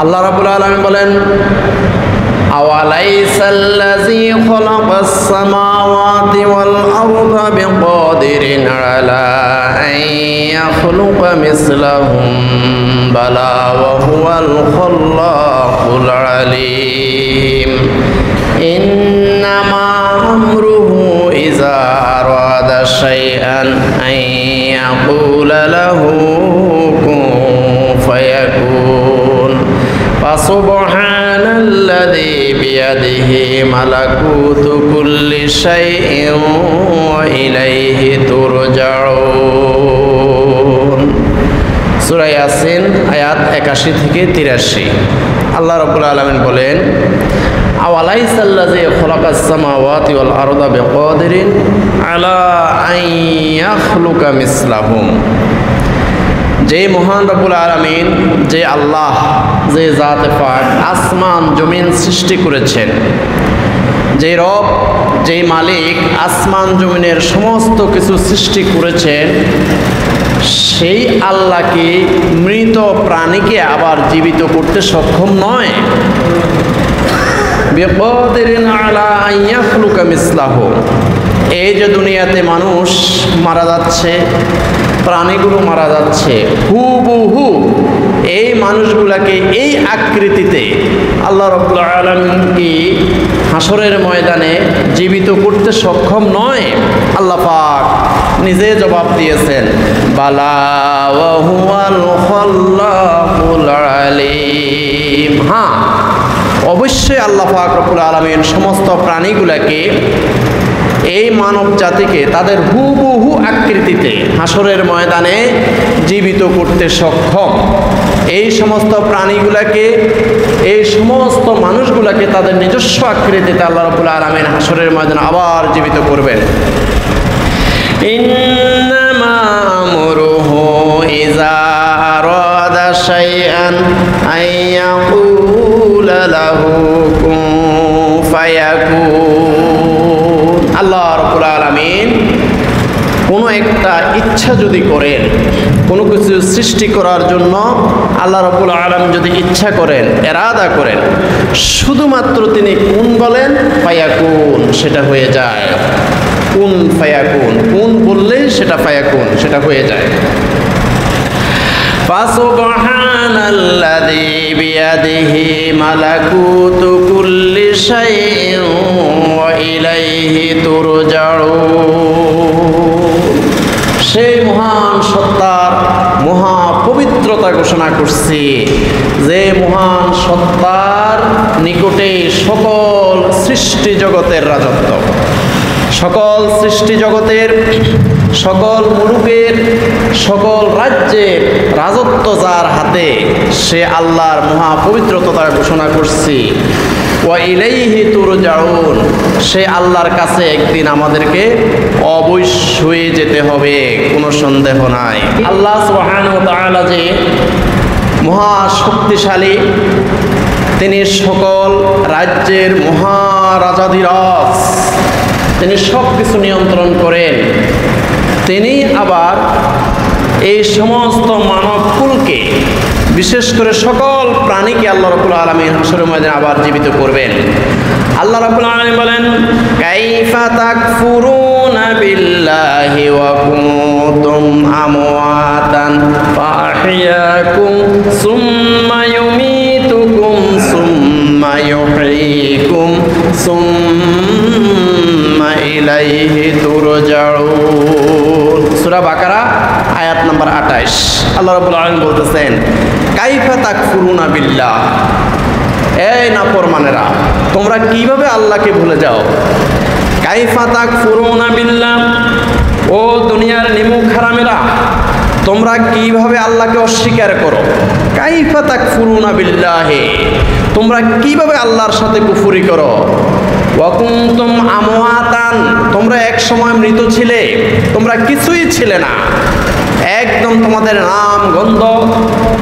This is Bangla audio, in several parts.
আল্লাহ রাব্বুল আলামিন বলেন, আওয়ালাইসাল্লাযী খালাকাস সামাওয়াতি ওয়াল আরদা বিকাদিরিন আলা আন ইয়াখলুকা মিসলাহুম বালা ওয়া হুয়াল খাল্লাকুল আলীম। ইন্নামা আমরুহু ইযা আরাদা শাইআন আন ইয়াকুলা লাহু কুন ফায়াকুন। ফাসুবহানাল্লাযী বিয়াদিহি মালাকুতু কুল্লি শাইইন ওয়া ইলাইহি তুরজাউন। সূরা ইয়াসিন আয়াত 81 থেকে 83। আল্লাহ রাব্বুল আলামিন বলেন, আওয়ালাইসাল্লাযী খালাকাস সামাওয়াতি ওয়াল আরদা বিকাদিরিন আলা আন ইয়াখলুকা মিসলাহুম। যে মহান রব্বুল আলামিন, যে আল্লাহ, যে জাতে পাক আসমান জমিন সৃষ্টি করেছেন, যে রব, যে মালিক আসমান জমিনের সমস্ত কিছু সৃষ্টি করেছেন, সেই আল্লাহ কি মৃত প্রাণীকে আবার জীবিত করতে সক্ষম নয়? বিকাদিরিন আলা আন ইয়াখলুকা মিসলাহু। এই যে দুনিয়াতে মানুষ মারা যাচ্ছে, প্রাণীগুলো মারা যাচ্ছে, হুবহু এই মানুষগুলাকে এই আকৃতিতে আল্লাহ রাব্বুল আলামিন কি হাসরের ময়দানে জীবিত করতে সক্ষম নয়? আল্লাহ পাক নিজে জবাব দিয়েছেন, বালা ওয়া হুয়াল খাল্লাকুল আলীম। হ্যাঁ, অবশ্যই আল্লাহ পাক রব্বুল আলামিন সমস্ত প্রাণীগুলাকে, এই মানব জাতিকে তাদের হুবহু আকৃতিতে হাসরের ময়দানে জীবিত করতে সক্ষম। এই সমস্ত প্রাণীগুলাকে, এই সমস্ত মানুষগুলাকে তাদের নিজস্ব আকৃতিতে আল্লাহ রাব্বুল আলামিন হাসরের ময়দানে আবার জীবিত করবেন। ইন্নামা আমরুহু ইযা আরাদা শাইআন আন ইয়াকুলা লাহু কুন ফায়াকুন। আল্লাহ রাব্বুল আলামিন কোনো একটা ইচ্ছা যদি করেন, কোনো কিছু সৃষ্টি করার জন্য আল্লাহ রাব্বুল আলামিন যদি ইচ্ছা করেন, এরাদা করেন, শুধুমাত্র তিনি কুন বলেন, ফায়াকুন, সেটা হয়ে যায়। কুন ফায়াকুন, কুন বললেই সেটা ফায়াকুন, সেটা হয়ে যায়। ফাসুবহানাল্লাযী বিয়াদিহি মালাকুতু কুল্লি শাইইন ওয়া ইলাইহি তুরজাউন। সেই মহান সত্তার মহা পবিত্রতা ঘোষণা করছি, যে মহান সত্তার নিকটে সকল সৃষ্টি জগতের রাজত্ব, সকল সৃষ্টি জগতের, সকল মুলুকের, সকল রাজ্যের রাজত্ব যার হাতে, সে আল্লাহর মহা পবিত্রতা ঘোষণা করছি। ওয়া ইলাইহি তুরজাউন, সে আল্লাহর কাছে একদিন আমাদেরকে অবশ্যই যেতে হবে, কোনো সন্দেহ নাই। আল্লাহ সুবহানাহু ওয়া তাআলা যে মহা শক্তিশালী, তিনি সকল রাজ্যের মহারাজাধিরাজ, তিনি সব কিছু নিয়ন্ত্রণ করেন। তিনি আবার এই সমস্ত মানবকুলকে, বিশেষ করে সকল প্রাণীকে আল্লাহ রাব্বুল আলামিন হাসরের ময়দানে আবার জীবিত করবেন। আল্লাহ রাব্বুল আলামিন বলেন, কাইফা তাকফুরুনা বিল্লাহি ওয়া কুনতুম আমওয়াতান ফাআহইয়াকুম সুম্মা ইউমীতুকুম সুম্মা ইউহয়ীকুম সুম্মা ইলাইহি তুরজাউন। সূরা বাকারা আয়াত নাম্বার 28। আল্লাহ রাব্বুল আলামিন বলতেছেন, কাইফা তাকফুরুনা বিল্লাহ, এই নাফরমানেরা, তোমরা কিভাবে আল্লাহকে ভুলে যাও? কাইফা তাকফুরুনা বিল্লাহ, ও দুনিয়ার নিমুখ হারামেরা, তোমরা কিভাবে আল্লাহকে অস্বীকার করো? কাইফা তাকফুরুনা বিল্লাহি, তোমরা কিভাবে আল্লাহর সাথে কুফরি করো? ওয়া কুনতুম আমওয়াতান, তোমরা এক সময় মৃত ছিলে, তোমরা কিছুই ছিলে না, একদম তোমাদের নাম গন্ধ,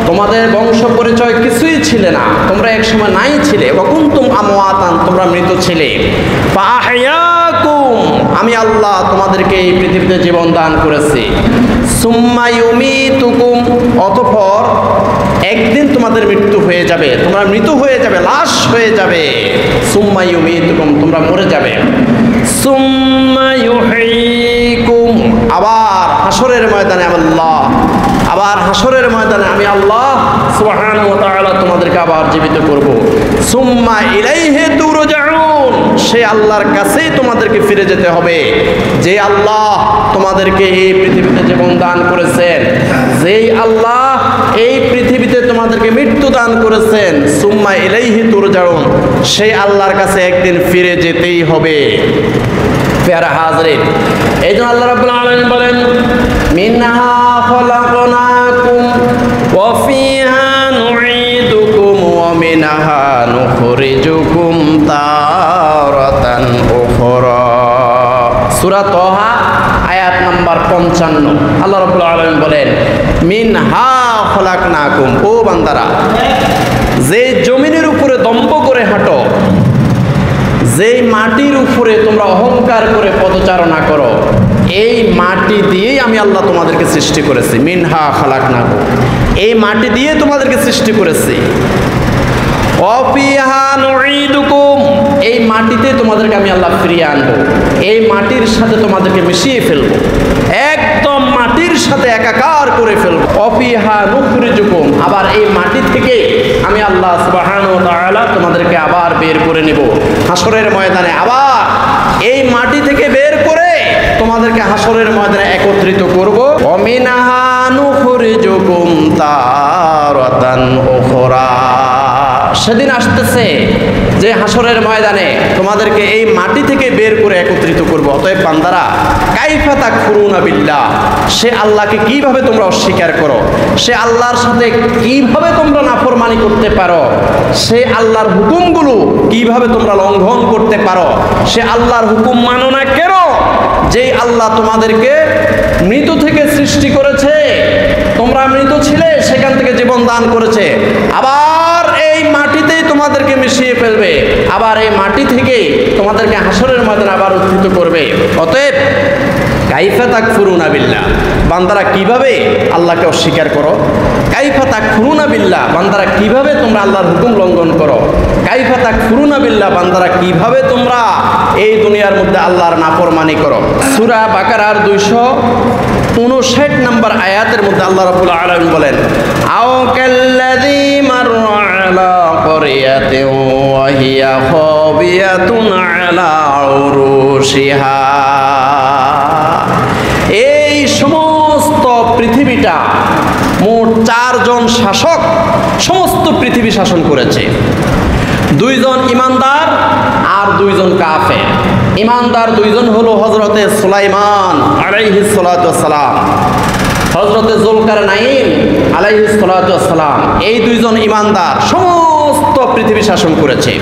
তোমাদের বংশ পরিচয় কিছুই ছিলে না, তোমরা এক সময় নাই ছিলে। ওয়া কুনতুম আমওয়াতান, তোমরা মৃত ছিলে। ফাআহইয়াকুম, আমি আল্লাহ তোমাদেরকে এই পৃথিবীতে জীবন দান করেছি। সুম্মা ইউমীতুকুম, অতঃপর একদিন তোমাদের মৃত্যু হয়ে যাবে, তোমরা মৃত হয়ে যাবে, লাশ হয়ে যাবে। সুম্মা ইউমীতুকুম, তোমরা মরে যাবে। সুম্মা ইউহয়ীকুম, আবার হাসরের ময়দানে আবার হাসরের ময়দানে আমি আল্লাহ সুবহানাহু ওয়া তাআলা তোমাদেরকে আবার জীবিত করব। সুম্মা ইলাইহি তুরজাউন, সেই আল্লাহর কাছেই তোমাদেরকে ফিরে যেতে হবে, যে আল্লাহ তোমাদেরকে এই পৃথিবীতে জীবন দান করেছেন, যেই আল্লাহ এই পৃথিবীতে তোমাদেরকে মৃত্যু দান করেছেন। সুম্মা ইলাইহি তুরজাউন, সেই আল্লাহর কাছে একদিন ফিরে যেতেই হবে। প্যারা হাজরিন, এই জন্য আল্লাহ রাব্বুল আলামিন বলেন, মিনহা খলাকনাকুম ওয়া ফিহা নুঈদুকুম ওয়া মিনহা নুখরিজুকুম তারাতান উখরা। সূরা তাহা আয়াত নাম্বার 55। আল্লাহ রাব্বুল আলামিন বলেন, মিনহা খলাকনাকুম, ও বান্দারা, যে জমিনের উপরে দম্ভ করে হাঁটো, যেই মাটির উপরে তোমরা অহংকার করে পদচারণা করো, এই মাটি দিয়েই আমি আল্লাহ তোমাদেরকে সৃষ্টি করেছি। মিনহা খালাকনাকুম, এই মাটি দিয়ে তোমাদেরকে সৃষ্টি করেছি। ওয়াফিহা নুঈদুকুম, এই মাটিতে তোমাদেরকে আমি আল্লাহ ফিরিয়ে আনবো, এই মাটির সাথে তোমাদেরকে মিশিয়ে ফেলবো, একদম মাটির সাথে একাকার করে ফেলবো। ওয়াফিহা নুখরিজুকুম, আবার এই মাটি থেকে আমি আল্লাহ সুবহানাহু ওয়া তাআলা তোমাদেরকে আবার বের করে নেব হাসরের ময়দানে। আবার এই মাটি থেকে বের করে তোমাদেরকে হাসরের ময়দানে একত্রিত করব। ওয়া মিনহা নুখরিজুকুম তারাতান উখরা, সেদিন আসতেছে যে হাসরের ময়দানে তোমাদেরকে এই মাটি থেকে বের করে একত্রিত করব। অতএব বান্দারা, কাইফা তাকফুরুনা বিল্লাহ, সে আল্লাহকে কিভাবে তোমরা অস্বীকার করো, সে আল্লাহর সাথে কিভাবে তোমরা নাফরমানি করতে পারো, সে আল্লাহর হুকুমগুলো কিভাবে তোমরা লঙ্ঘন করতে পারো, সে আল্লাহর হুকুম মানো না কেন, যেই আল্লাহ তোমাদেরকে মৃত থেকে সৃষ্টি করেছে, তোমরা মৃত ছিলে, সেখান থেকে জীবন দান করেছে, আবার এই মাটিতেই তোমাদেরকে মিশিয়ে ফেলবে, আবার এই মাটি থেকেই তোমাদেরকে হাসরের ময়দানে আবার উত্থিত করবে। অতএব কাইফা তাকফুরুনা বিল্লাহ, বান্দারা কিভাবে আল্লাহকে অস্বীকার করো, কাইফা তাকফুরুনা বিল্লাহ, বান্দারা কিভাবে তোমরা আল্লাহর হুকুম লঙ্ঘন করো, কাইফা তাকফুরুনা বিল্লাহ, বান্দারা কিভাবে তোমরা এই দুনিয়ার মধ্যে আল্লাহর নাফরমানি করো। সূরা বাকারার 259 নম্বর আয়াতের মধ্যে আল্লাহ রাব্বুল আলামিন বলেন, আও কাল্লাযী মাররা আলা ক্বরিয়াতিন ওয়া হিয়া খাবিয়াতুন আলা উরুশিহা, এই সমস্ত পৃথিবীটা মোট 4 জন শাসক সমস্ত পৃথিবী শাসন করেছে। 2 জন ইমানদার আর 2 জন কাফের। ইমানদার 2 জন হলো হযরতে সুলাইমান আলাইহিস সালাতু ওয়াস সালাম, হযরতে যুলকারনাইন আলাইহিস সালাতু ওয়াস সালাম, এই 2 জন ইমানদার সমস্ত পৃথিবী শাসন করেছে।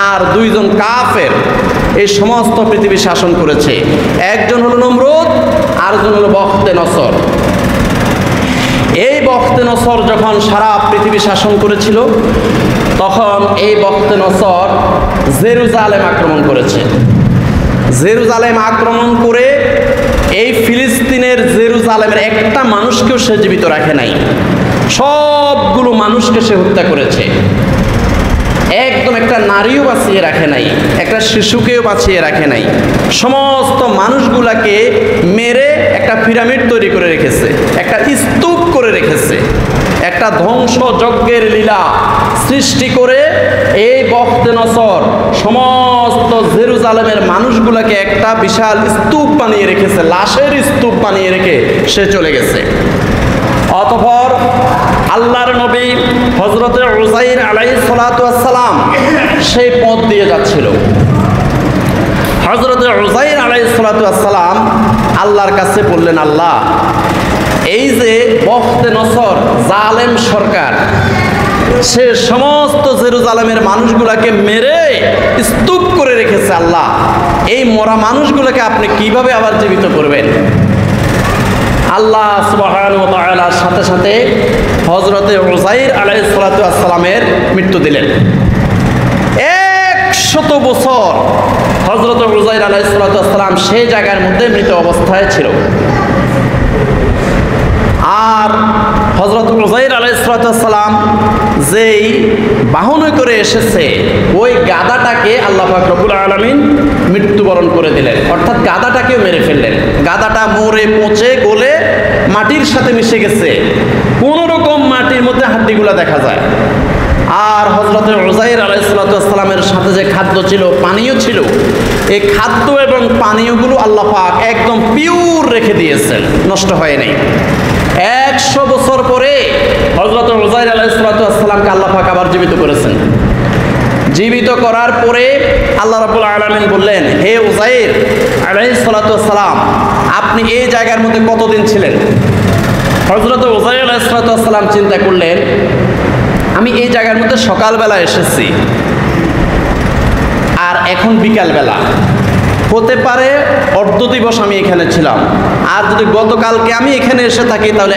আর 2 জন কাফের এই সমস্ত পৃথিবী শাসন করেছে। একজন হলো নমরুদ, আরেকজন হলো বখতে নসর। এই বখতে নসর যখন সারা পৃথিবী শাসন করেছিল, তখন এই বখতে নসর জেরুজালেম আক্রমণ করেছে। জেরুজালেম আক্রমণ করে এই ফিলিস্তিনের জেরুজালেমের একটা মানুষকেও সে জীবিত রাখে নাই, সবগুলো মানুষকে সে হত্যা করেছে। একদম একটা নারীও বাঁচিয়ে রাখে নাই, একটা শিশুকেও বাঁচিয়ে রাখে নাই। সমস্ত মানুষগুলাকে মেরে একটা পিরামিড তৈরি করে রেখেছে, একটা স্তূপ করে রেখেছে, একটা ধ্বংস যজ্ঞের লীলা সৃষ্টি করে এই বখতে নসর সমস্ত জেরুজালেমের মানুষগুলাকে একটা বিশাল স্তূপ বানিয়ে রেখেছে, লাশের স্তূপ বানিয়ে রেখে সে চলে গেছে। অতঃপর আল্লাহর নবী হযরতে উযাইর আলাইহিস সালাতু ওয়াস সালাম সেই পথ দিয়ে যাচ্ছিল। হযরতে উযাইর আলাইহিস সালাতু ওয়াস সালাম আল্লাহর কাছে বললেন, আল্লাহ, এই যে বখতে নসর জালেম সরকার, সে সমস্ত জেরুজালেমের মানুষগুলোকে মেরে স্তূপ করে রেখেছে, আল্লাহ, এই মরা মানুষগুলোকে আপনি কিভাবে আবার জীবিত করবেন? আল্লাহ সুবহানাহু ওয়া তাআলার সাথে সাথে হযরতে উযাইর আলাইহিস সালাতু ওয়াস সালামের মৃত্যু দিলেন। 100 বছর হযরতে উযাইর আলাইহিস সালাতু ওয়াস সালাম সেই জায়গার মধ্যে মৃত অবস্থায় ছিল। আর হযরত উযাইর আলাইহিস সালাম যেই বাহনে করে এসেছে ওই গাধাটাকে আল্লাহ পাক রব্বুল আলামিন মৃত্যুবরণ করে দিলেন, অর্থাৎ গাধাটাকেও মেরে ফেললেন। গাধাটা মরে পচে গলে মাটির সাথে মিশে গেছে, কোনো রকম মাটির মধ্যে হাড্ডিগুলা দেখা যায়। আর হযরত উযাইর আলাইহিস সালামের সাথে যে খাদ্য ছিল, পানীয় ছিল, এই খাদ্য এবং পানীয়গুলো আল্লাহ পাক একদম পিওর রেখে দিয়েছেন, নষ্ট হয় নাই। 100 বছর পরে হযরত উযাইর আলাইহিস সালামকে আল্লাহ পাক আবার জীবিত করেছেন। জীবিত করার পরে আল্লাহ রাব্বুল আলামিন বললেন, হে উযাইর আলাইহিস সালাম, আপনি এই জায়গার মধ্যে কতদিন ছিলেন? হযরত উযাইর আলাইহিস সালাম চিন্তা করলেন, আমি এই জায়গার মধ্যে সকালবেলা এসেছি আর এখন বিকালবেলা, হতে পারে অর্ধ দিবস আমি এখানে ছিলাম। আর যদি গতকালকে আমি এখানে এসে থাকি তাহলে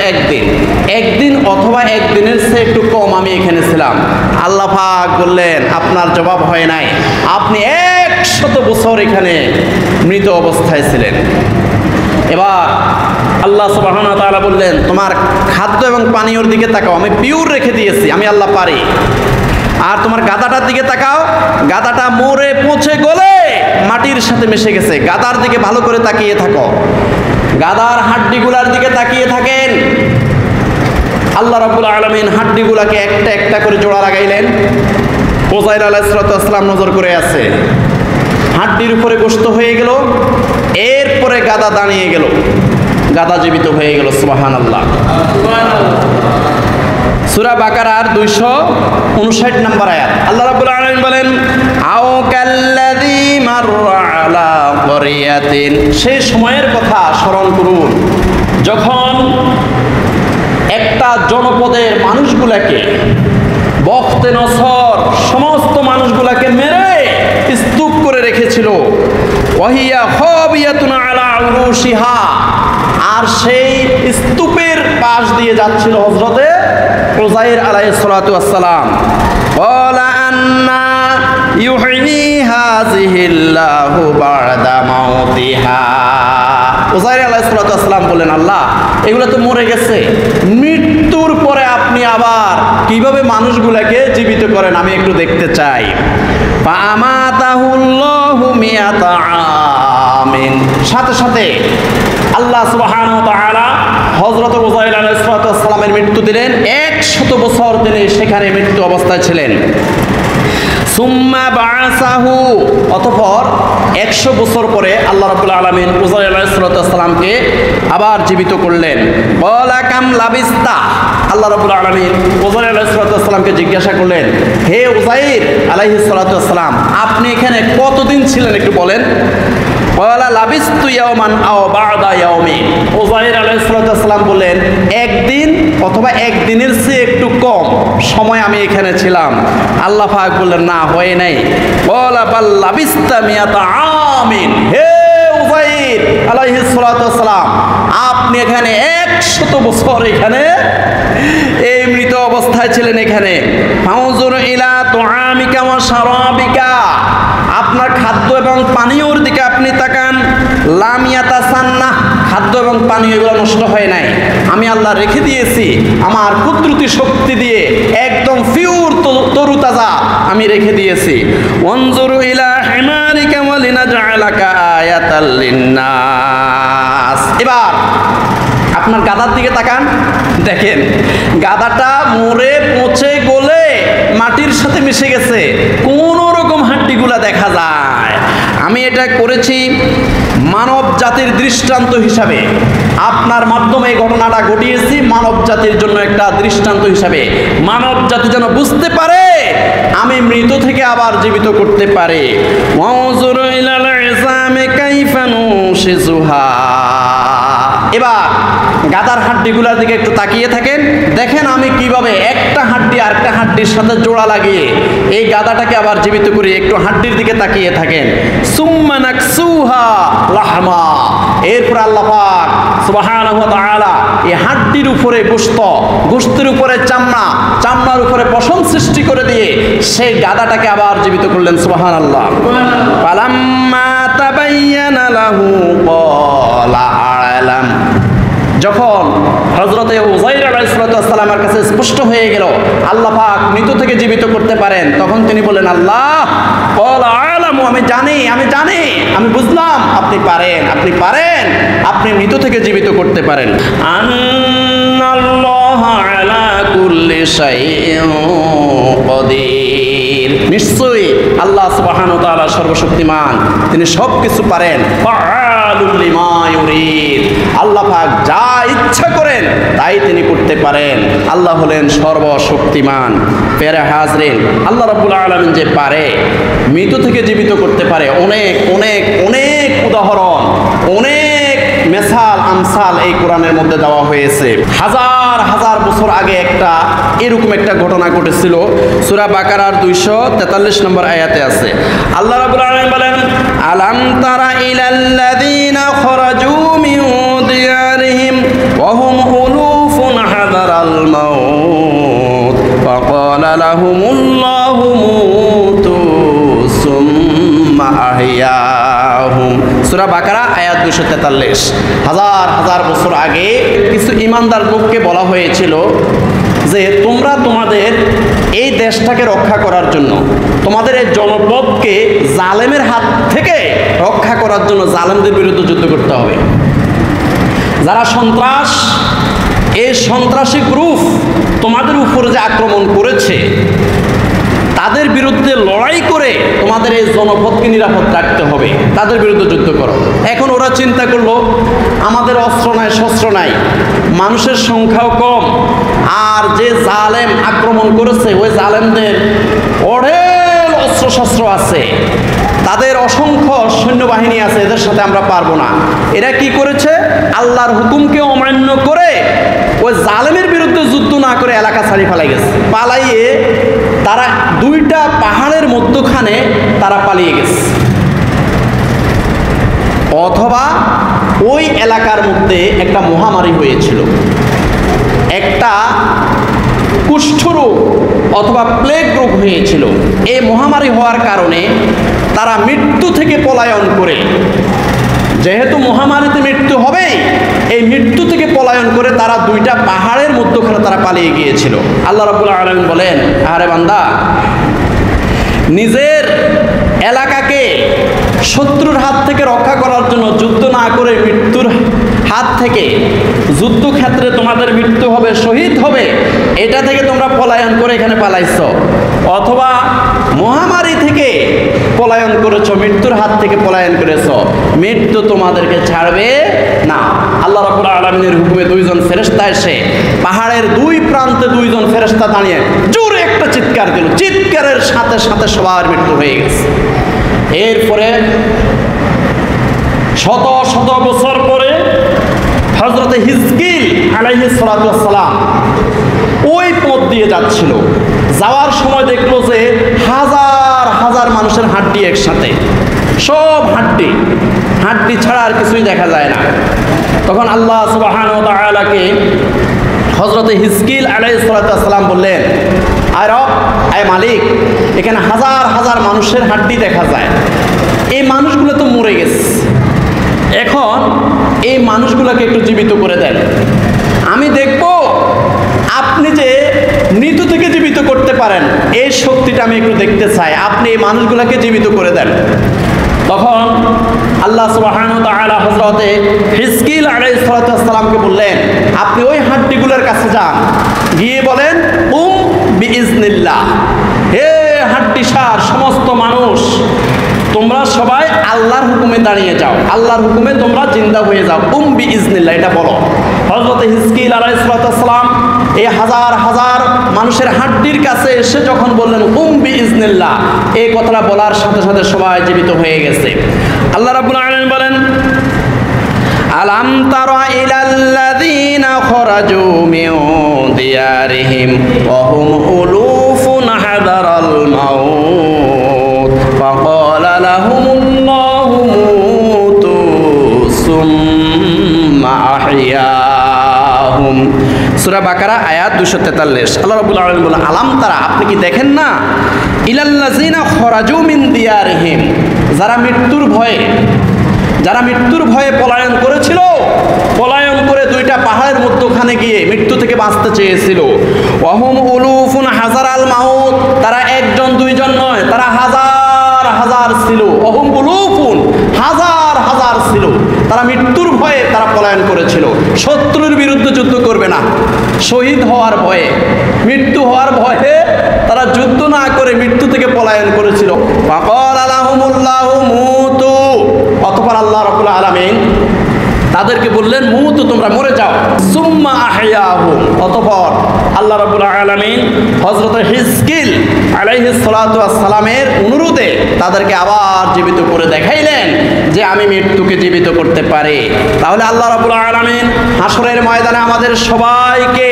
একদিন অথবা একদিনের চেয়ে একটু কম আমি এখানে ছিলাম। আল্লাহ পাক বললেন, আপনার জবাব হয় নাই, আপনি 100 বছর এখানে মৃত অবস্থায় ছিলেন। এবার আল্লাহ সুবহানাহু ওয়া তাআলা বললেন, তোমার খাদ্য এবং পানীয়র দিকে তাকাও, আমি পিওর রেখে দিয়েছি, আমি আল্লাহ পারি। আর তোমার গাধাটার দিকে তাকাও, গাধাটা মরে পচে গলে মাটির সাথে মিশে গেছে, গাধার দিকে ভালো করে তাকিয়ে থাকো, গাধার হাড্ডিগুলার দিকে তাকিয়ে থাকেন। আল্লাহ রাব্বুল আলামিন হাড্ডিগুলাকে একটা একটা করে জোড়া লাগাইলেন। উযাইর আলাইহিস সালাম নজর করে আছে, হাড্ডির উপরে গোশত হয়ে গেল। এরপরে গাধা দাঁড়িয়ে গেল, গাধা জীবিত হয়ে গেল। সুবহানাল্লাহ। সূরা বাকারার 259 নম্বর আয়াত আল্লাহ রাব্বুল আলামিন বলেন, আও কাল্লাযী মাররা আলা ক্বরিয়াতিন, সেই সময়ের কথা স্মরণ করুন যখন একটা জনপদের মানুষগুলাকে, বখতে নসর সমস্ত মানুষগুলাকে মেরে স্তূপ করে রেখেছিল। ওয়াহিয়া খাবিয়াতুন আলা উরুশিহা, আর সেই স্তূপের পাশ দিয়ে যাচ্ছিল হযরতে উযাইর আলাইহিস সালাতু ওয়াস সালাম। ওয়ালা আন্না ইউহয়ি হাযিহিল্লাহু বা'দা মাউতিহা, উযাইর আলাইহিস সালাতু ওয়াস সালাম বলেন, আল্লাহ এগুলো তো মরে গেছে, মৃত্যুর পরে আপনি আবার কিভাবে মানুষগুলোকে জীবিত করেন আমি একটু দেখতে চাই। ফাআমাতাহুল্লাহু মিয়াতা আমিন, সাথে সাথে আল্লাহ সুবহানাহু ওয়া তাআলা হযরত উযাইর আলাইহিস সালামের মৃত্যু দিলেন। 100 বছর তিনি সেখানে মৃত্যু অবস্থায় ছিলেন। সুম্মা বাআসাহু, অতঃপর 100 বছর পরে আল্লাহ রাব্বুল আলামিন উযাইর আলাইহিস সালামকে আবার জীবিত করলেন। ক্বালা কাম লাবিস্তা, আল্লাহ রাব্বুল আলামিন উযাইর আলাইহিস সালামকে জিজ্ঞাসা করলেন, হে উযাইর আলাইহিস সালাম, আপনি এখানে কতদিন ছিলেন একটু বলেন। ক্বালা লাবিস্তু ইয়াওমান আও বা'দা ইয়াওমিন, উযাইর আলাইহিস সালাম বললেন, একদিন অথবা একদিনের চেয়ে একটু কম সময় আমি এখানে ছিলাম। আল্লাহ পাক বললেন, না হয় নাই। ক্বালা বাল লাবিস্তা মিয়াতা আমিন, হে উযাইর আলাইহিস সালাম, আপনি এখানে 100 বছর এখানে এই মৃত অবস্থায় ছিলেন এখানে। ফাউজুর ইলা তুআমিকা ওয়া শারাবিকা, আপনার খাদ্য এবং পানীয়র দিকে আপনি তাকান। লাম ইয়াতাসান্না, খাদ্য এবং পানীয় এগুলো নষ্ট হয় নাই, আমি আল্লাহ রেখে দিয়েছি আমার কুদরতি শক্তি দিয়ে, একদম পিওর তরুতাজা আমি রেখে দিয়েছি। ওয়ানজুরু ইলা হিমারিকা ওয়া লিনাজআলাকা আয়াতাল লিন্নাস, এবার আপনার গাধার দিকে তাকান, দেখেন গাধাটা মরে পচে গলে মাটির সাথে মিশে গেছে, কোন রকম হাড্ডিগুলা দেখা যায়। আমি এটা করেছি মানব জাতির দৃষ্টান্ত হিসাবে, আপনার মাধ্যমে এই ঘটনাটা ঘটিয়েছি মানব জাতির জন্য একটা দৃষ্টান্ত হিসাবে, মানব জাতি যেন বুঝতে পারে আমি মৃত থেকে আবার জীবিত করতে পারে। ওয়াউযুরু ইলাল ইসামি কাইফা নুশিজুহা, এবার গাদার হাড্ডিগুলোর দিকে একটু তাকিয়ে থাকেন, দেখেন আমি কিভাবে একটা হাড্ডি আর একটা হাড্ডির সাথে জোড়া লাগিয়ে এই গাদাটাকে আবার জীবিত করি। একটু হাড্ডির দিকে তাকিয়ে থাকেন। সুম্মা নাকসুহা লাহমা, এরপর আল্লাহ পাক সুবহানাহু ওয়া তাআলা এই হাড্ডির উপরে গোশত, গোশতের উপরে চামড়া, চামড়ার উপরে পশম সৃষ্টি করে দিয়ে সেই গাদাটাকে আবার জীবিত করলেন। সুবহানাল্লাহ। ফালাম্মা তাবায়্যানা লাহু ক্বালা আ'লাম, যখন হযরতে উযাইর আলাইহিস সালামের কাছে স্পষ্ট হয়ে গেল আল্লাহ পাক মৃত থেকে জীবিত করতে পারেন, তখন তিনি বললেন, আল্লাহ ক্বালা আ'লামু, আমি জানি, আমি বুঝলাম আপনি পারেন, আপনি মৃত থেকে জীবিত করতে পারেন। আন্নাল্লাহা আলা কুল্লি শাইইন কাদির, নিশ্চয়ই আল্লাহ সুবহানাহু ওয়া তাআলা সর্বশক্তিমান, তিনি সবকিছু পারেন। ফাআলুল লিমা ইউরিদ, আল্লাহ পাক যা ইচ্ছা করেন তাই তিনি করতে পারেন। আল্লাহ হলেন সর্বশক্তিমান। প্যারা হাজরিন, আল্লাহ রাব্বুল আলামিন যে পারে মৃত থেকে জীবিত করতে পারে, অনেক অনেক অনেক উদাহরণ, অনেক মেসাল আমসাল এই কোরআনের মধ্যে দেওয়া হয়েছে। হাজার হাজার বছর আগে এরকম একটা ঘটনা ঘটেছিল। সূরা বাকারার 243 নম্বর আয়াতে আছে। আল্লাহ রাব্বুল আলামিন বলেন, আলাম তারা ইলাল্লাযীনা খরাজু মিন দিয়ারিহিম ওয়া হুম উলুফুন হাদারাল মাউত ফাকালা লাহুমুল্লাহু মুতু সুম্মা আহইয়াহুম। সূরা বাকারা আয়াত 243। হাজার হাজার বছর আগে কিছু ঈমানদার লোককে বলা হয়েছিল যে তোমরা তোমাদের এই দেশটাকে রক্ষা করার জন্য, তোমাদের এই জনপদকে জালেমের হাত থেকে রক্ষা করার জন্য জালেমদের বিরুদ্ধে যুদ্ধ করতে হবে। যারা সন্ত্রাস, এই সন্ত্রাসী গ্রুপ তোমাদের উপরে যে আক্রমণ করেছে তাদের বিরুদ্ধে লড়াই করে তোমাদের এই জনপদকে নিরাপদ রাখতে হবে, তাদের বিরুদ্ধে যুদ্ধ করো। এখন ওরা চিন্তা করলো আমাদের অস্ত্র নাই, শস্ত্র নাই, মানুষের সংখ্যাও কম, আর যে জালেম আক্রমণ করেছে ওই জালেমদের অঢেল অস্ত্রশস্ত্র আছে, তাদের অসংখ্য সৈন্যবাহিনী আছে, এদের সাথে আমরা পারবো না। এরা কি করেছে, আল্লাহর হুকুমকে অমান্য করে ওই জালেমের বিরুদ্ধে যুদ্ধ না করে এলাকা ছাড়িয়ে পালাই গেছে। পালাইয়ে তারা দুইটা পাহাড়ের মধ্যখানে তারা পালিয়ে গেছে, অথবা ওই এলাকার মধ্যে একটা মহামারী হয়েছিল, একটা কুষ্ঠরোগ অথবা প্লেগ রোগ হয়েছিল। এই মহামারী হওয়ার কারণে তারা মৃত্যু থেকে পলায়ন করে, যেহেতু মহামারীতে মৃত্যু হবেই, এই মৃত্যু থেকে পলায়ন করে তারা দুইটা পাহাড়ের মধ্যখানে তারা পালিয়ে গিয়েছিল। আল্লাহ রাব্বুল আলামিন বলেন, আরে বান্দা, নিজের এলাকাকে শত্রুর হাত থেকে রক্ষা করার জন্য যুদ্ধ না করে মৃত্যুর হাত থেকে, যুদ্ধক্ষেত্রে তোমাদের মৃত্যু হবে, শহীদ হবে, এটা থেকে তোমরা পলায়ন করে এখানে পালাইছ, অথবা মহামারী থেকে পলায়ন করেছ, মৃত্যুর হাত থেকে পলায়ন করেছ, মৃত্যু তোমাদেরকে ছাড়বে না। আল্লাহ রাব্বুল আলামিনের হুকুমে দুইজন ফেরেশতা এসে পাহাড়ের দুই প্রান্তে দুইজন ফেরেশতা দাঁড়িয়ে জোরে একটা চিৎকার দিল, চিৎকারের সাথে সাথে সবার মৃত্যু হয়ে গেছে। এরপরে শত শত বছর পরে হযরতে হিজকিল আলাইহিস সালাতু ওয়াস সালাম ওই পথ দিয়ে যাচ্ছিল, যাওয়ার সময় দেখলো যে হাজার হাজার মানুষের হাড্ডি একসাথে, সব হাড্ডি ছাড়া আর কিছুই দেখা যায় না। তখন আল্লাহ সুবহানাহু ওয়া তাআলাকে হযরতে হিজকিল আলাইহিস সালাতু ওয়াস সালাম বললেন, আয় রব, আয় মালিক, এখানে হাজার হাজার মানুষের হাড্ডি দেখা যায়, এই মানুষগুলো তো মরে গেছে, এখন এই মানুষগুলোকে একটু জীবিত করে দেন, আমি দেখব আপনি যে মৃত থেকে জীবিত করতে পারেন, এই শক্তিটা আমি একটু দেখতে চাই, আপনি এই মানুষগুলোকে জীবিত করে দেন। তখন আল্লাহ সুবহানাহু ওয়া তাআলা হযরতে হিজকিল আলাইহিস সালাতু ওয়াস সালামকে বললেন, আপনি ওই হাড্ডিগুলোর কাছে যান, গিয়ে বলেন, বিইজনিল্লাহ, হে হাড্ডিসার সমস্ত মানুষ, তোমরা সবাই আল্লাহর হুকুমে দাঁড়িয়ে যাও, আল্লাহর হুকুমে তোমরা জিন্দা হয়ে যাও, বিইজনিল্লাহ, এটা বলো। হযরতে হিজকিল আলাইহিস সালাতু ওয়াস সালাম এই হাজার হাজার মানুষের হাড্ডির কাছে এসে যখন বললেন বিইজনিল্লাহ, এই কথাটা বলার সাথে সাথে সবাই জীবিত হয়ে গেছে। আল্লাহ রাব্বুল আলামিন বলেন, আলাম তারা ইলাল্লাযীনা খরাজু মিন দিয়ারিহিম ওয়া হুম উলুফুন হাদারাল মাউত ফাকালা লাহুমুল্লাহু মুতু সুম্মা আহইয়াহুম। সূরা বাকারা আয়াত 243। আল্লাহ রাব্বুল আলামিন বলেন, আলাম তারা, আপনি কি দেখেন না, ইলাল্লাযীনা খরাজু মিন দিয়ারিহিম, যারা মৃত্যুর ভয়ে পলায়ন করেছিল, পলায়ন করে দুই দুইটা পাহাড়ের মধ্যখানে গিয়ে মৃত্যু থেকে বাঁচতে চেয়েছিল। ওয়াহুম উলুফুন হাজারাল মাউত, তারা একজন দুইজন নয়, তারা হাজার হাজার ছিল। ওয়াহুম উলুফুন, হাজার হাজার ছিল। তারা মৃত্যুর ভয়ে তারা পলায়ন করেছিল। শত্রুর বিরুদ্ধে যুদ্ধ করবে না, শহীদ হওয়ার ভয়ে, মৃত্যু হওয়ার ভয়ে তারা যুদ্ধ না করে মৃত্যু থেকে পলায়ন করেছিল। ফাকাল লাহুমুল্লাহু মুতু, অতঃপর আল্লাহ রাব্বুল আলামিন তাদেরকে বললেন মুতু, তোমরা মরে যাও। সুম্মা আহইয়াহুম, অতঃপর আল্লাহ রাব্বুল আলামিন হযরত হিজকিল আলাইহিস সালাতু ওয়াস সালামের অনুরোধে তাদেরকে আবার জীবিত করে দেখাইলেন যে আমি মৃত্যুকে জীবিত করতে পারি। তাহলে আল্লাহ রাব্বুল আলামিন হাসরের ময়দানে আমাদের সবাইকে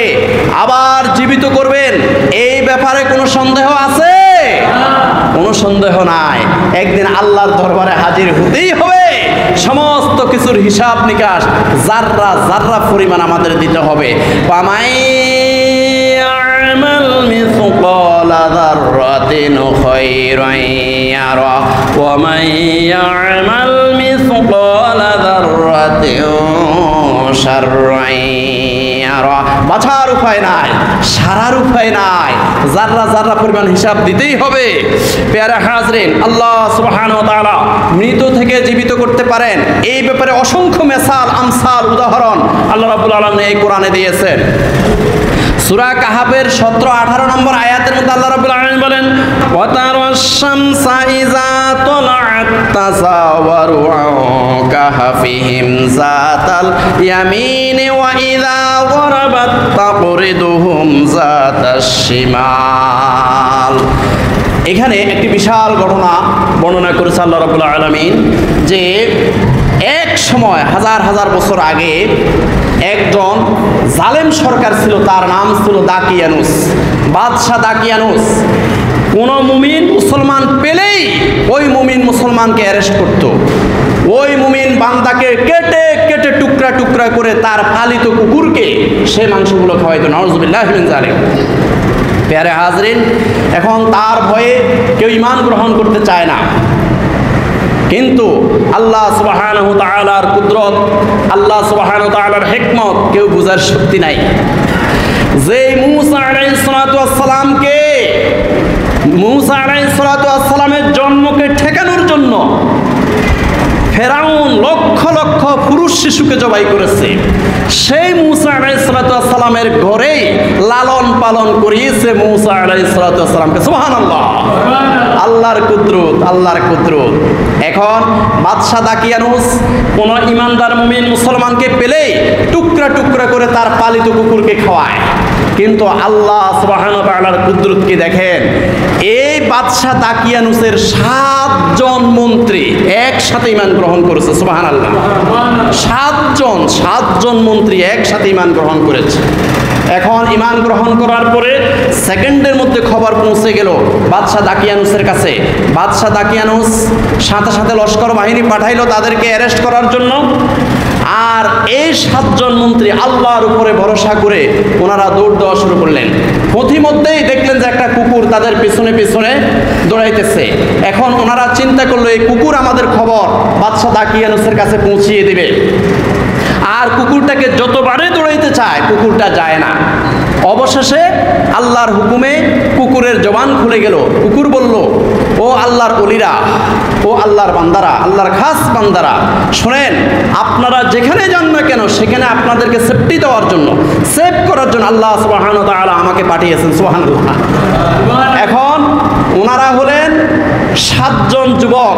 আবার জীবিত করবেন, এই ব্যাপারে কোনো সন্দেহ আছে? কোনো সন্দেহ নাই। একদিন আল্লাহর দরবারে হাজির হতেই হবে, সমস্ত কিছুর হিসাব নিকাশ জাররা জাররা পরিমাণ আমাদের দিতে হবে। ফামাই ইয়ামাল মিসকালা যাররাতিন খায়রান ইয়ারা ওয়া মান ইয়ামাল মিসকালা যাররাতিন শাররান ইয়ারা। বাছার উপায় নাই, সারার উপায় নাই, জাররা জাররা পরিমাণ হিসাব দিতেই হবে। পেয়ারা হাজরিন, আল্লাহ সুবহানাহু ওয়া তাআলা মৃত থেকে জীবিত করতে পারেন, এই ব্যাপারে অসংখ্য মেসাল আমসাল উদাহরণ আল্লাহ রাব্বুল আলামিন এই কোরআনে দিয়েছেন। সূরা কাহাফের 17-18 নম্বর আয়াতের মধ্যে আল্লাহ রাব্বুল আলামিন বলেন ওয়া তারাশ শামসা ইযা তালাআত তাসাওয়ারু আন কাহাফিহিম যাতাল ইয়ামিনি ওয়া ইযা গরাবাত তাকরিদুহুম যাতাশ শিমাল। এখানে একটি বিশাল ঘটনা বর্ণনা করেছে আল্লাহ রাব্বুল আলামিন যে এক সময় হাজার হাজার বছর আগে একজন জালেম সরকার ছিল, তার নাম ছিল দাকিয়ানুস, বাদশাহ দাকিয়ানুস। কোন মুমিন মুসলমান পেলেই ওই মুমিন মুসলমানকে অ্যারেস্ট করত, ওই মুমিন বান্দাকে কেটে কেটে টুকরা টুকরা করে তার পালিত কুকুরকে সে মাংসগুলো খাওয়াইতো। নাউযুবিল্লাহি মিন যালিক। প্যারে হাজরিন, এখন তার ভয়ে কেউ ঈমান গ্রহণ করতে চায় না, কিন্তু আল্লাহ সুবহানাহু ওয়া তাআলার কুদরত, আল্লাহ সুবহানাহু ওয়া তাআলার হিকমত কেউ বুঝার শক্তি নাই। যে মুসা আলাইহিস সালাতু ওয়াস সালামকে, মুসা আলাইহিস সালাতু ওয়াস সালামের জন্মকে ঠেকানোর জন্য ফেরাউন লক্ষ লক্ষ পুরুষ শিশুকে জবাই করেছে, সেই মুসা আলাইহিস সালাতু ওয়াস সালামের ঘরেই লালন পালন করিয়েছে মুসা আলাইহিস সালাতু ওয়াস সালামকে। সুবহানাল্লাহ, আল্লাহর কুদরত, আল্লাহর কুদরত। এখন বাদশাহ দাকিয়ানুস কোন ইমানদার মুমিন মুসলমানকে পেলেই টুকরা টুকরা করে তার পালিত কুকুরকে খাওয়ায়, কিন্তু আল্লাহ সুবহানাহু ওয়া তাআলার কুদরত কি দেখেন, এই বাদশাহ দাকিয়ানুসের 7 জন মন্ত্রী একসাথে ঈমান গ্রহণ করেছে। সুবহানাল্লাহ, 7 জন মন্ত্রী একসাথে ঈমান গ্রহণ করেছে। এখন ঈমান গ্রহণ করার পরে সেকেন্ডের মধ্যে খবর পৌঁছে গেল বাদশাহ দাকিয়ানুসের কাছে। বাদশাহ দাকিয়ানুস সাথে সাথে লস্কর বাহিনী পাঠাইলো তাদেরকে অ্যারেস্ট করার জন্য। আর এই 7 জন মন্ত্রী আল্লাহর উপরে ভরসা করে ওনারা দৌড় দেওয়া শুরু করলেন। পথিমধ্যেই দেখলেন যে একটা কুকুর তাদের পিছনে পিছনে দৌড়াইতেছে। এখন ওনারা চিন্তা করলো এই কুকুর আমাদের খবর বাদশাহ দাকিয়ানুসের কাছে পৌঁছিয়ে দিবে। আর কুকুরটাকে যতবারে দৌড়াইতে চায় কুকুরটা যায় না। অবশেষে আল্লাহর হুকুমে কুকুরের জবান খুলে গেল। কুকুর বলল, ও আল্লাহর ওলিরা, ও আল্লাহর বান্দারা, আল্লাহর খাস বান্দারা, শোনেন, আপনারা যেখানে যান না কেন সেখানে আপনাদেরকে সেফটি দেওয়ার জন্য, সেভ করার জন্য আল্লাহ সুবহানাহু ওয়া তাআলা আমাকে পাঠিয়েছেন। সুবহানাল্লাহ। এখন ওনারা হলেন 7 জন যুবক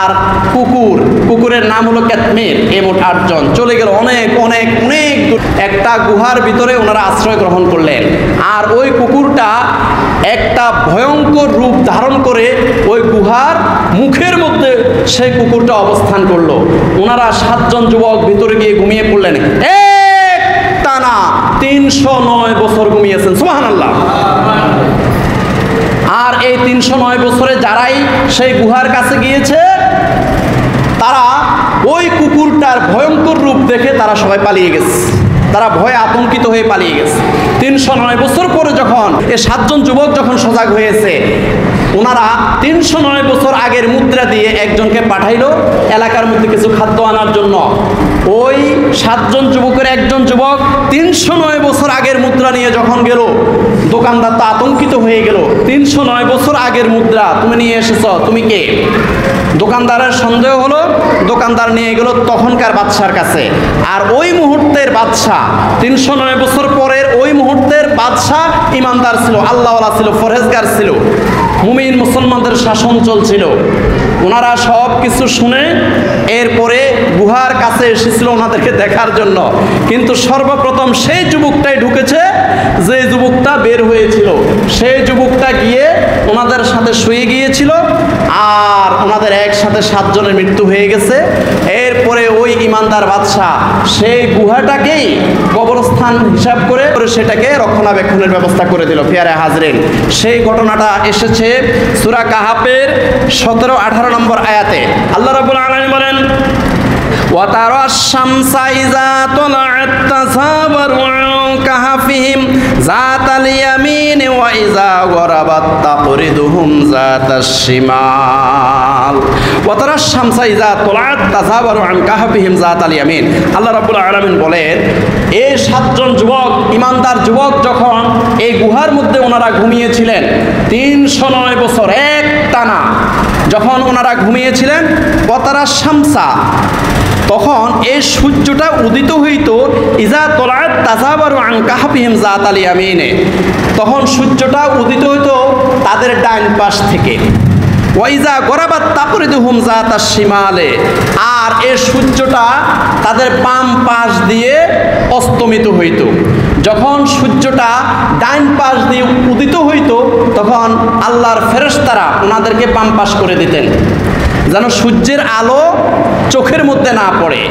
আর কুকুর, কুকুরের নাম হলো কেতমির। এ মোট 8 জন চলে গেল অনেক অনেক অনেক একটা গুহার ভিতরে ওনারা আশ্রয় গ্রহণ করলেন। আর ওই কুকুরটা একটা ভয়ঙ্কর রূপ ধারণ করে ওই গুহার মুখের মধ্যে সেই কুকুরটা অবস্থান করলো। ওনারা 7 জন যুবক ভিতরে গিয়ে ঘুমিয়ে পড়লেন। টানা 309 বছর ঘুমিয়েছেন। সুবহানাল্লাহ। আর এই 309 বছরে যারাই সেই গুহার কাছে গিয়েছে তারা ওই কুকুরটার ভয়ঙ্কর রূপ দেখে তারা সবাই পালিয়ে গেছে, তারা ভয়ে আতঙ্কিত হয়ে পালিয়ে গেছে। 309 বছর পরে যখন এই 7 জন যুবক যখন সজাগ হয়েছে, ওনারা 309 বছর আগের মুদ্রা দিয়ে একজনকে পাঠাইলো এলাকার মধ্যে কিছু খাদ্য আনার জন্য। ওই 7 জন যুবকের একজন যুবক 309 বছর আগের মুদ্রা নিয়ে যখন গেল, দোকানদার তো আতঙ্কিত হয়ে গেল। 309 বছর আগের মুদ্রা তুমি নিয়ে এসেছ, তুমি কে? দোকানদারের সন্দেহ হলো, দোকানদার নিয়ে গেল তখনকার বাদশার কাছে। আর ওই মুহূর্তের বাদশাহ, 309 বছর পরের ওই মুহূর্তের বাদশাহ ইমানদার ছিল, আল্লাহওয়ালা ছিল, ফরহেজগার ছিল, মুমিন মুসলমানদের শাসন চলছিল। ওনারা সব কিছু শুনে এরপরে গুহার কাছে এসেছিল ওনাদেরকে দেখার জন্য। কিন্তু সর্বপ্রথম সেই যুবকটাই ঢুকেছে যে যুবকটা বের হয়েছিল। সেই যুবকটা গিয়ে ওনাদের সাথে শুয়ে গিয়েছিল, আর ওনাদের একসাথে 7 জনের মৃত্যু হয়ে গেছে। এরপরে ওই ইমানদার বাদশাহ সেই গুহাটাকেই কবরস্থান হিসাব করে সেটাকে রক্ষণাবেক্ষণের ব্যবস্থা করে দিল। পেয়ারে হাজরিন, সেই ঘটনাটা এসেছে সূরা কাহাফের 17-18 নম্বর আয়াতে। আল্লাহ রাব্বুল আলামিন বলেন, وترى الشمس إذا طلعت تزاور عن كهفهم ذات اليمين وإذا غربت تقرضهم ذات الشمال وترى الشمس إذا طلعت تزاور عن كهفهم ذات اليمين। আল্লাহ রাব্বুল আলামিন বলেন, এই 7 জন যুবক, ইমানদার যুবক, যখন এই গুহার মধ্যে ওনারা ঘুমিয়েছিলেন 309 বছর এক টানা, যখন ওনারা ঘুমিয়েছিলেন, ওয়াতারা শামসা, তখন এই সূর্যটা উদিত হইত, ইজা তোলাত তাজাবারু আন কাহফিহিম যাতাল ইয়ামিনে, তখন সূর্যটা উদিত হইত তাদের ডান পাশ থেকে। ওয়াইজা গরাবাত তাকরিদুহুম যাতাশ শিমালে, আর এই সূর্যটা তাদের বাম পাশ দিয়ে অস্তমিত হইত। যখন সূর্যটা ডান পাশ দিয়ে উদিত হইত, তখন আল্লাহর ফেরেশতারা ওনাদেরকে বাম পাশ করে দিতেন, যেন সূর্যের আলো চোখের মধ্যে না পড়ে।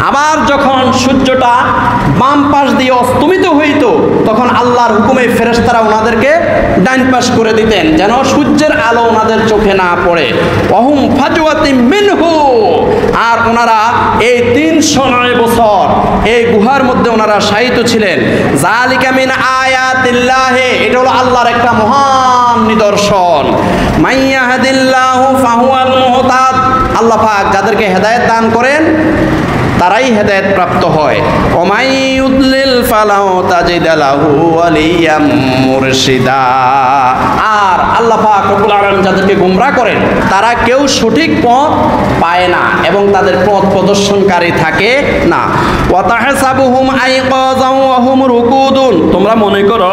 আবার যখন সূর্যটা বাম পাশ দিয়ে অস্তমিত হইত, তখন আল্লাহর হুকুমে ফেরেশতারা ওনাদেরকে ডান পাশ করে দিতেন, যেন সূর্যের আলো ওনাদের চোখে না পড়ে। ওহুম ফাজওয়াতিম মিনহু, আর ওনারা এই 309 বছর এই গুহার মধ্যে ওনারা শায়িত ছিলেন। যালিকা মিন আয়াতিল্লাহি, এটা হলো আল্লাহর একটা মহান নিদর্শন। মাইয়াহদিল্লাহু ফাহুয়াল মুহতাদ, আল্লাহ পাক যাদেরকে হেদায়েত দান করেন তারাই হেদায়েত প্রাপ্ত হয়। ওমাই ইউদলিল ফালাউ তাজিদ লাহু ওয়ালিয়াম মুরশিদা, আর আল্লাহ পাক রব্বুল আলামিন যাদেরকে গোমরাহ করেন তারা কেউ সঠিক পথ পায় না এবং তাদের পথ প্রদর্শনকারী থাকে না। ওয়া তাহসাবুহুম আইকাযান ওয়া হুম রুকুদুন, তোমরা মনে করো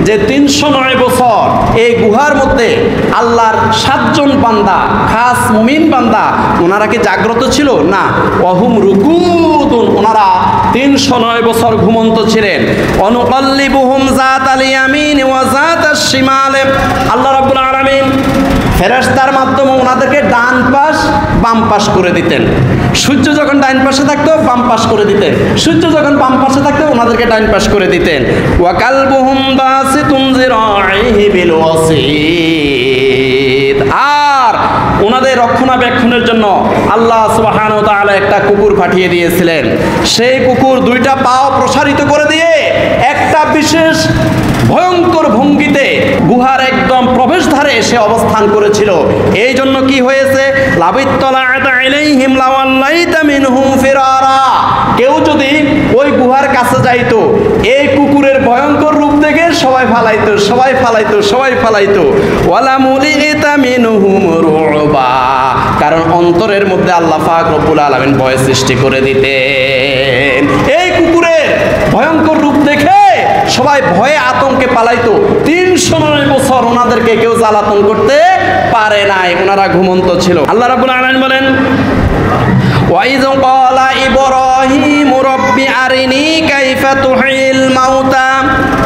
যে 309 বছর এই গুহার মধ্যে আল্লাহর 7 জন বান্দা, খাস মুমিন বান্দা, ওনারা কি জাগ্রত ছিল? না, ওয়াহুম রুকুদুন, ওনারা 309 বছর ঘুমন্ত ছিলেন। অনুকাল্লিবুহুম যাতাল ইয়ামিন ওয়া যাতাশ শিমাল, আল্লাহ রাব্বুল আলামিন ফেরেশতার মাধ্যমে ওনাদেরকে ডান পাশ বাম পাশ করে দিতেন। সূর্য যখন ডান পাশে থাকতো বাম পাশ করে দিতেন, সূর্য যখন বাম পাশে থাকতো ওনাদেরকে ডান পাশ করে দিতেন। ওয়া কালবুহুম বাসিতুন যিরাইহি বিল ওয়াসিদ, আর ওনাদের রক্ষণাবেক্ষণের জন্য আল্লাহ সুবহানাহু ওয়া তাআলা একটা কুকুর পাঠিয়ে দিয়েছিলেন। সেই কুকুর 2টা পাও প্রসারিত করে দিয়ে একটা বিশেষ ভয়ঙ্কর ভঙ্গিতে গুহার একদম প্রবেশদ্বারে এসে অবস্থান করেছিল। এই জন্য কি হয়েছে, লাবিত্তলাআত আলাইহিম লাওয়াল্লাইতা মিনহুম ফিরারা, কেউ যদি ওই গুহার কাছে যাইতো এই কুকুরের ভয়ঙ্কর রূপ দেখে সবাই ফালাইতো, সবাই ফালাইতো, সবাই ফালাইতো। ওয়ালা মুলিতা মিনহুম রুবা, কারণ অন্তরের মধ্যে আল্লাহ পাক রব্বুল আলামিন ভয় সৃষ্টি করে দিতেন। এই কুকুরের ভয়ঙ্কর রূপ দেখে সবাই ভয়ে আতঙ্কে পালাইতো। 309 বছর ওনাদেরকে কেউ জ্বালাতন করতে পারে নাই, ওনারা ঘুমন্ত ছিল। আল্লাহ রাব্বুল আলামিন বলেন, ওয়াইয ক্বালা ইব্রাহিমু রাব্বি আরিনি কাইফা তুহিল মাউতা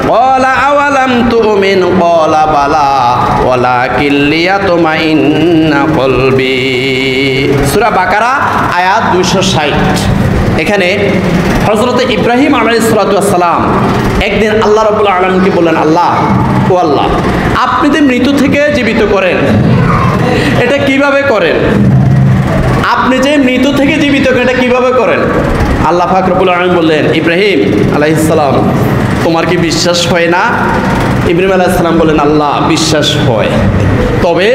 ক্বালা আওয়ালাম তুমিন ক্বালা বালা ওয়ালাকিন লিয়াতমাইন্না কলবি। সূরা বাকারা আয়াত 260। এখানে হযরত ইব্রাহিম আলাইহিস সালাতু ওয়াস সালাম একদিন আল্লাহ রাব্বুল আলামিনকে বললেন, আল্লাহ, ও আল্লাহ, আপনি যে মৃত থেকে জীবিত করেন, এটা কিভাবে করেন? আপনি যে মৃত থেকে জীবিত করেন, এটা কিভাবে করেন? আল্লাহ পাক রব্বুল আলামিন বললেন, ইব্রাহিম আলাইহিস সালাম, তোমার কি বিশ্বাস হয় না? ইব্রাহিম আলাইহিস সালাম বললেন, আল্লাহ, বিশ্বাস হয়, তবে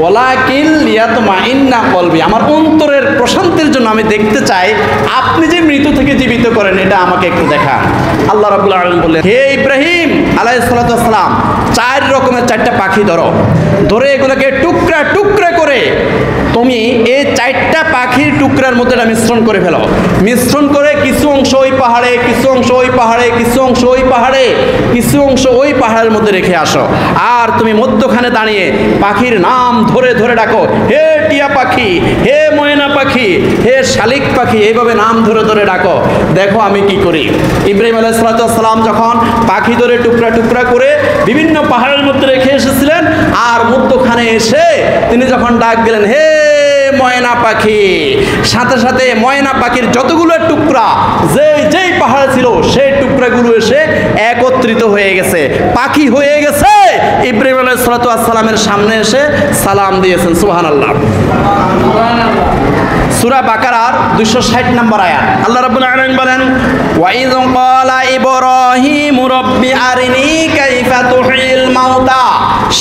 ওয়ালাকিন লিয়াতমাইন্না কলবি, আমার অন্তরের প্রশান্তির জন্য আমি দেখতে চাই আপনি যে মৃত্যু থেকে জীবিত করেন, এটা আমাকে একটু দেখান। আল্লাহ রাব্বুল আলামিন বললেন, হে ইব্রাহিম আলাইহিস সালাতু ওয়াস সালাম, 4 রকমের 4টা পাখি ধরে এগুলোকে টুকরা টুকরা করে তুমি এই 4টা পাখির টুকরার মধ্যে মিশ্রণ করে ফেলো। মিশ্রণ করে কিছু অংশ ওই পাহাড়ে, কিছু অংশ ওই পাহাড়ে, কিছু অংশ ওই পাহাড়ে, কিছু অংশ ওই পাহাড়ের মধ্যে রেখে আসো। আর তুমি মধ্যখানে দাঁড়িয়ে পাখির নাম ধরে ধরে ডাকো, হে টিয়া পাখি, হে ময়না পাখি, হে শালিক পাখি, এইভাবে নাম ধরে ধরে ডাকো, দেখো আমি কি করি। ইব্রাহিম আলাইহিস সালাম যখন পাখি ধরে টুকরা টুকরা করে বিভিন্ন পাহাড়ের মধ্যে রেখে এসেছিলেন, আর মধ্যখানে এসে তিনি যখন ডাক দিলেন, হে ময়না পাখি, সাথে সাথে ময়না পাখির যতগুলো টুকরা যেই পাহাড়ে ছিল সেই টুকরাগুলো এসে একত্রিত হয়ে গেছে, পাখি হয়ে গেছে। ইব্রাহিম আলাইহিস সালামের সামনে এসে সালাম দিয়েছেন। সুবহানাল্লাহ। সূরা বাকারার 260 নম্বর আয়াত, আল্লাহ রাব্বুল আলামিন বলেন, ওয়া ইয ক্বালা ইব্রাহিমু রাব্বি আরিনি কাইফা তুহিল মাউতা।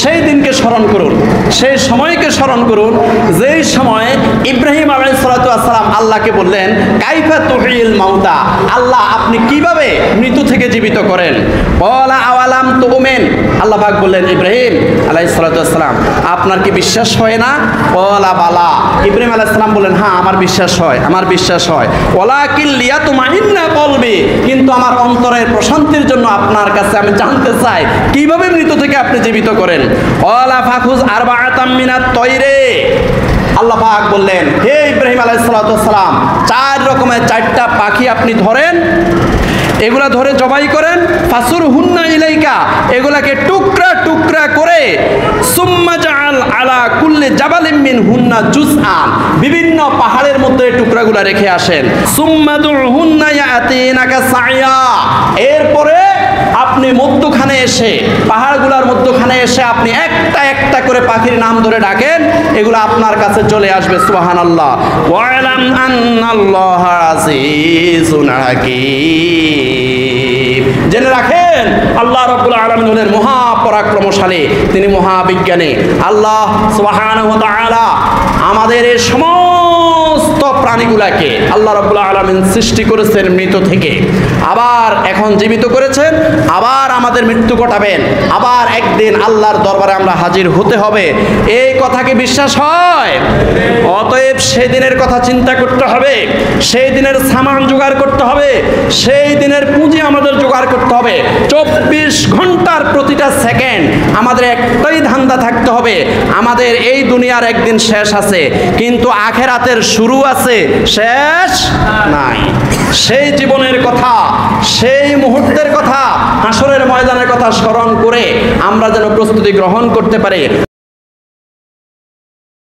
সেই দিনকে স্মরণ করুন, সেই সময়কে স্মরণ করুন যেই সময় ইব্রাহিম আলাইহিস সালাম আল্লাহকে বললেন, কাইফা তুহিল মাউতা, আল্লাহ আপনি কিভাবে মৃত্যু থেকে জীবিত করেন। ক্বালা আওয়ালাম তুমিন, আল্লাহ পাক বললেন, ইব্রাহিম আলাইহিস সালাম আপনার কি বিশ্বাস হয় না? ক্বালা বালা, ইব্রাহিম আলাইহিস সালাম বললেন, হ্যাঁ আমার বিশ্বাস হয়, আমার বিশ্বাস হয়। ওয়ালাকিন লিয়াতমাইন্না কলবি, কিন্তু আমার অন্তরের প্রশান্তির জন্য আপনার কাছে আমি জানতে চাই কিভাবে মৃত্যু থেকে আপনি জীবিত করেন। ওয়ালা ফাখুজ আরবাআতাম মিনাত তয়রে, আল্লাহ পাক বললেন, হে ইব্রাহিম আলাইহিস সালাম 4 রকমের 4টা পাখি আপনি ধরেন, এগুলা ধরে জবাই করেন, ফাসুর হুন্না ইলাইকা, এগুলাকে টুকরা টুকরা করে, সুম্মা জাআল আলা কুল্লি জাবালিন মিন হুন্না জুজআন, বিভিন্ন পাহাড়ের মধ্যে টুকরাগুলা রেখে আসেন। সুম্মা দুহুন্না ইয়াতিনাকা সাইয়া, এরপরে আপনি মধ্যখানে এসে, পাহাড়গুলোর মধ্যখানে এসে আপনি একটা একটা করে পাখির নাম ধরে ডাকেন, এগুলো আপনার কাছে চলে আসবে। সুবহানাল্লাহ। ওয়ালাম আন্নাল্লাহা আজিজুন হাকীম, জেনে রাখেন আল্লাহ রাব্বুল আলামিন হলেন মহাপরাক্রমশালী, তিনি মহাবিজ্ঞানী। আল্লাহ সুবহানাহু ওয়া তাআলা আমাদের এই সমস্ত প্রাণীগুলাকে আল্লাহ রাব্বুল আলামিন সৃষ্টি করেছেন মৃত থেকে, আবার এখন জীবিত করেছেন, আবার আমাদের মৃত্যু ঘটাবেন, আবার একদিন আল্লাহর দরবারে আমরা হাজির হতে হবে। এই কথা কি বিশ্বাস হয়? অতএব সেই দিনের কথা চিন্তা করতে হবে, সেই দিনের সামান জোগাড় করতে হবে, সেই দিনের পুঁজি আমাদের জোগাড় করতে হবে। 24 ঘন্টার প্রতিটা সেকেন্ড আমাদের একটাই ধান্দা থাকতে হবে, আমাদের এই দুনিয়ার একদিন শেষ আছে, কিন্তু আখিরাতের শুরু আছে, শেষ নাই। সেই জীবনের কথা, সেই মুহূর্তের কথা, হাসরের ময়দানের কথা স্মরণ করে আমরা যেন প্রস্তুতি গ্রহণ করতে পারি।